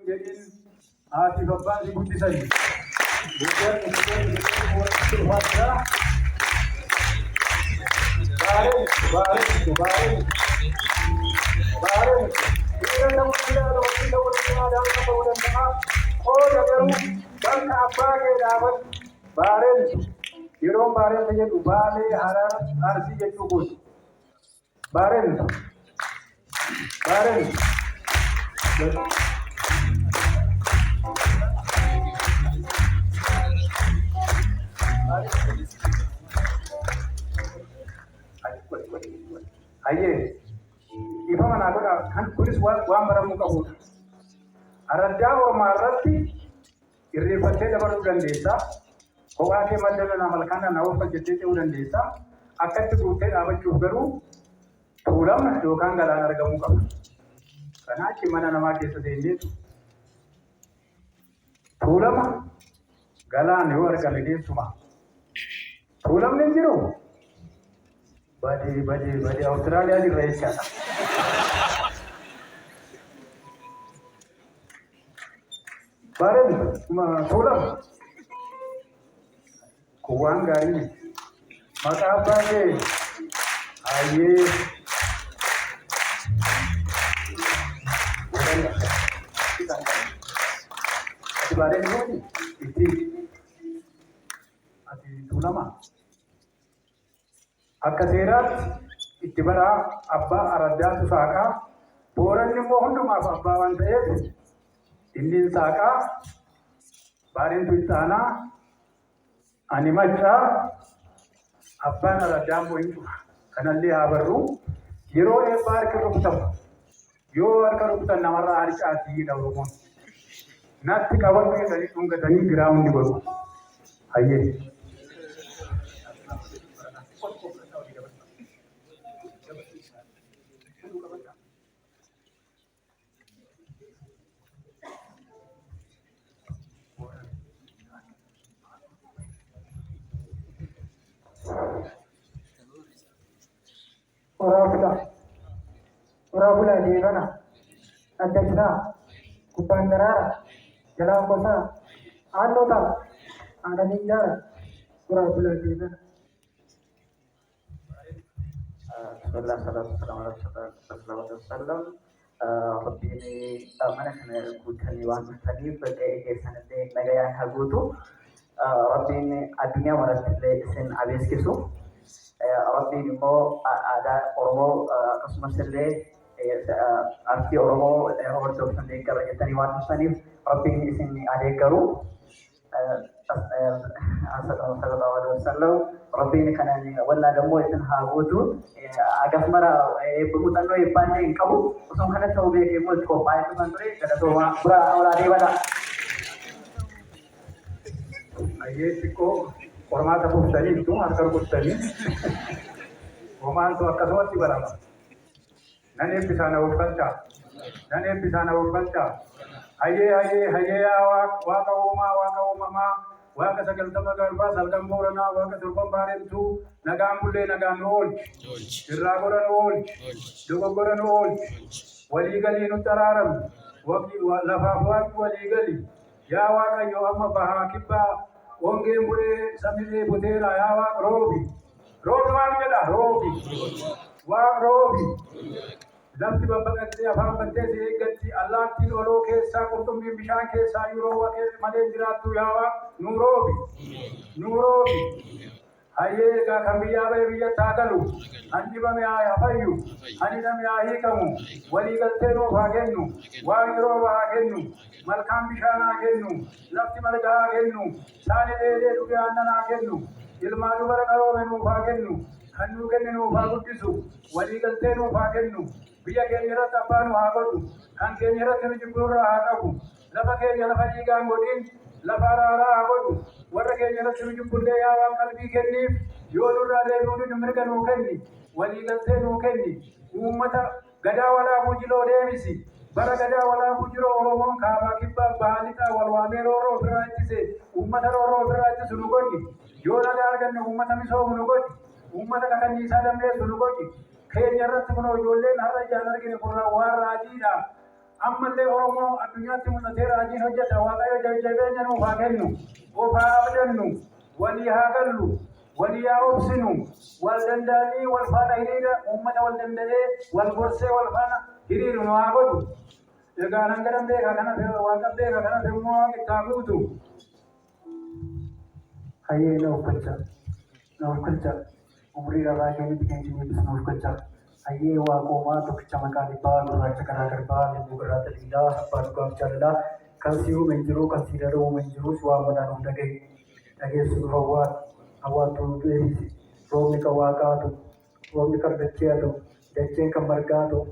jedhin haati babbaan si guddisani. Yeroo baareen jedhu baalee harar arsii jechuu gooti. Baareen ayyee ifa manaa godha kan kunis waan baramuu qabudha. Araddaa Oromaa irratti irreeffattee dabaluu dandeessa. Kophaa kee madda malkaan naannoo hojjettee ta'uu dandeessa. Akkatti guuttee dhaabachuuf garuu tuulama yookaan galaan argamuu qaba. Kanaaf mana namaa keessa seenneetu tuulama galaan yoo argame keessuma. Tuulamni hin jiru. Badee Awustiraaliyaa jirra jechaadha. Bareedu tuulama. Kuwaan gaarii maqaa abbaa kee hayyee ati baadiyyaa gooti itti ati tuulama akka seeraatti itti baraa abbaa araddaatu saaqaa booranni immoo hundumaaf abbaa waan ta'eef inni saaqaa baadiyyaatu itti aanaa. Ani machaa abbaan araddaa immoo hin cufa. Kanallee haa barru yeroo eebbaa harka rukutamu yoo harka rukutan namarraa harcaatii Oromoon natti qabatu jedhanii dhungatanii giraawundi godhu. Hayyee. Orabula deebana adda isaa gubbaan daraara jalaa qosaa aannoota aananii jaara orabula deebana. Rabbiin mana kana guutanii waan dhuftaniif baay'ee keessanillee nagayaan haa guutu. Rabbiin addunyaa maratti illee isin abeeskisu. Rabbiin immoo aadaa Oromoo akkasumas illee artii Oromoo hordoftan deeggara jettanii waan dhuftaniif Rabbiin isin adeeggaru. Sallallahu alaihi wasallam Rabbiin kanaan wallaa dammoo isin haa guutu. Agasmara muuxannoo eebbaanne hin qabu. Osoo kana ta'uu beekee immoo itti qophaa'ee dhufan ture galatooma bira olaa deebadha. Ayyee xiqqoo qormaata buuftanii itti harka rukuttanii homaantu akkasumatti barama. Nan eebbisaa na oolfachaa. Hayyee waaqa uumamaa waaqa sagaltama garbaa salgan booranaa waaqa torban baareentuu nagaan bullee nagaan nu oolchi. Irraa godha nu oolchi. Dogoggora nu oolchi. Waliigalii nutti araarami. Lafaaf waaqni waliigalii. Yaa Waaqayyo amma bahaa kibbaa ongeen bulee samilee buteera yaa Waaq roobi. Roobi maal jedha roobi. Waaq roobi. Lafti babbaqattee afaan battee si eeggatti allaattiin oloo keessaa qurxummiin bishaan keessaa yeroo malee jiraattu yaa Waaq nu roobi. Hayyee egaa kan biyyaa bahee biyyatti haa galu. Ani dhibame haa fayyu. Ani namni haa hiikamu. Waliigaltee nuuf haa kennu. Waaqni rooba haa kennu. Malkaan bishaan haa kennu. Lafti marga haa kennu. Saani dheedee dhuge aannan haa kennu. Ilmaa dubara qaroome nuuf haa kennu. Kan nuu kenne nuuf haa guddisu. Waliigaltee nuuf haa kennu. Biyya keenya irratti abbaa nu haa godhu. Kan keenya irratti nu jibbuurraa haa qabu. Lafa keenya lafa dhiigaan godhin. Lafa araaraa haa godhu. Warra keenya irratti nu jibbullee yaa Waan qalbii kenniif. Yoo nurraa deebi'uun mirga nuu kenni. Waliigaltee nuu kenni. Uummata gadaa walaabuu jiloo deebisi. Bara gadaa walaabuu jiroo Oromoon kaabaa kibbaa baalitaa wal waamee rooroo ofirraa ittise. Uummata rooroo ofirraa ittisu nu godhi. Yoo nagaa arganne uummata misoomu nu godhi. Uummata kakaniisaa dammeessu nu godhi. Keenya irratti kunoo ijoolleen har'a ijaan argine kun waan raajiidha. ammallee Oromoo addunyaatti mul'atee raajiin hojjeta Waaqayyo jajjabeenya nuuf haa kennu of haa abdannu walii haa gallu walii haa obsinu wal danda'anii wal faana hiriira uummata wal danda'ee wal gorsee wal faana hiriiru nu haa godhu egaa nan gadan beekaa kana waaqa beekaa kana immoo waaqa itti haa guutu. Hayyee na uffachaa umurii irraa keenyatti keenya ibsa na uffachaa hayyee waaqoomaa tokkicha maqaan dhibbaa gurraacha karaa garbaa limmuu irraa taliilaa abbaa dhugaaf jaalalaa kan si uume hin jiru kan si dhala uume hin jirus waan madaan hunda gahe dhageessuuf hawwaatu deebisi roobni kan waaqaatu roobni kan dacheetu dacheen kan margaatu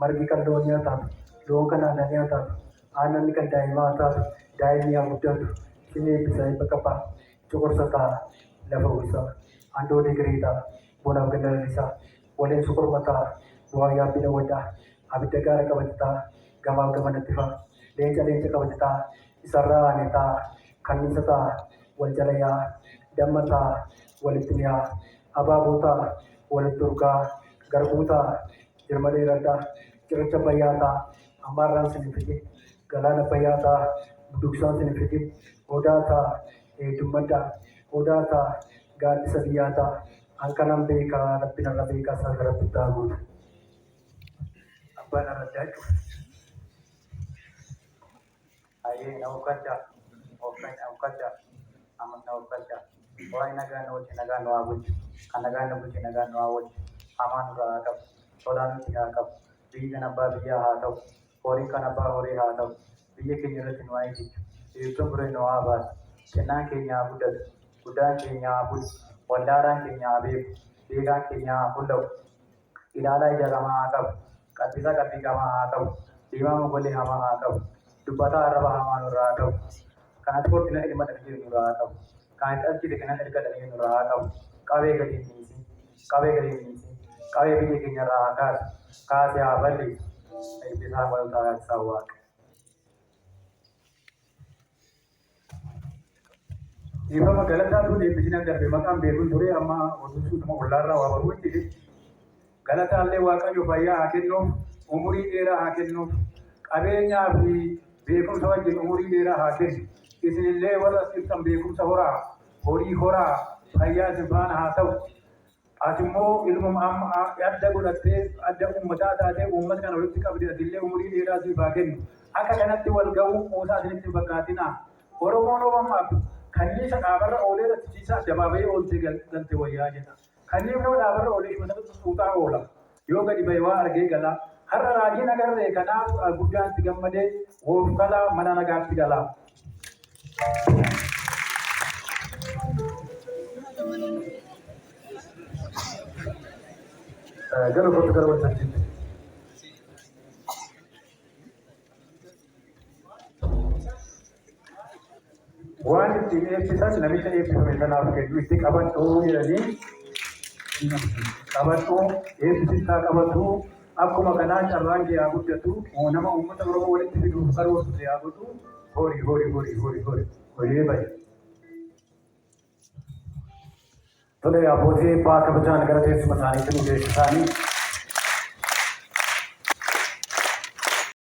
margi kan loonii taatu loon kan aannanii taatu aannanni kan daa'imaa taatu daa'imni haa guddatu sin eebbisa eebba qabaa cuqursa ta'a lafa uwwisaa andoo digirii ta'a bonaaf gandalalisaa waleen sukurma ta'a bu'aa yaabbina waddaa abidda gaara qabate ta'a gamaaf gamanatti fa'a leenca qabate ta'a isarraa aane ta'a kanniisa ta'a wal jala yaa damma ta'a walitti mi'aa abaaboo ta'a walitti urgaa garbuu ta'a jirma dheeradhaa cirracha bayyaa ta'a ammaarraan sin fide galaana bayyaa ta'a duksaan sin fide odaa ta'a dummaddaa odaa ta'a gaaddisa biyyaa ta'a hanqanaan beekaa rabbina irra beekaa isaa gara bittaa guutu abbaan arraddaa jechuudha. Hayyee na uffachaa amma na uffachaa waa'ee nagaan wajji nagaan nu haa bulchu kan nagaan nu bulche nagaan nu haa wajji hamaa nurraa haa qabu sodaa nuti haa qabu biyyi kan abbaa biyyaa haa ta'u horii kan abbaa horii haa ta'u biyya keenya irratti nu haa eegsisu eegduun biree nu haa baasu. Kennaan keenya haa guddatu, guddaan keenya haa bulu, wallaalaan keenya haa beeku, beekaan keenya haa bulla'u, ilaalaa ija qamaa haa qabu, qalbisaa qalbii qamaa haa qabu, diimaa mogolee hamaa haa qabu, dubbataa arraba hamaa nurraa haa qabu, kanatti furdina ilma dhalgee nurraa haa qabu, kan itti argite kanan erga dhalgee nurraa haa qabu, qabee gadi dhiisi, qabee biyya keenya irraa haa kaasu, kaasee haa balleessu, eebbisaa wal taasisaa waaqa. Ifama galataa tun eebbisina darbe maqaan beekuun ture amma oduusuutuma ollaarraa waa baruu itti galataallee waaqayyo fayyaa haa kennuuf umurii dheeraa haa kennuuf qabeenyaa fi beekumsa wajjin umurii dheeraa haa kennu isinillee warra ibsan beekumsa horii horaa fayyaa isin faana haa ta'u ati immoo ilmuma amma adda godhattee adda uummataa taatee uummata kana walitti qabde atillee umurii dheeraa siif haa kennu akka kanatti wal ga'uu qoosaa isinitti fakkaatinaa Oromoon Oromaaf kanniisa dhaabarra oolee rattisiisaa dabaabayee ooltee galte wayyaa jedha. Kanniif nama dhaabarra oolee shimata xuuxaa oola. Yoo gadi bahee waa argee gala. Har'a raajiin agarree kanaaf guddaan itti gammadee woof galaa mana nagaatti galaa. Gara kootu gara waltajjiitti. Waan ittiin eebbisan namicha eebbifame sanaaf kennu itti qabadhuu jedhanii qabadhuu eebbisittaa qabatu akkuma kanaa carraan kee haa guddatu nama uummata Oromoo walitti fiduuf karoorsu haa godhu horii bahe. Tole abbootii abbaa kabajaan gara teessuma isaaniitti nu geessisaanii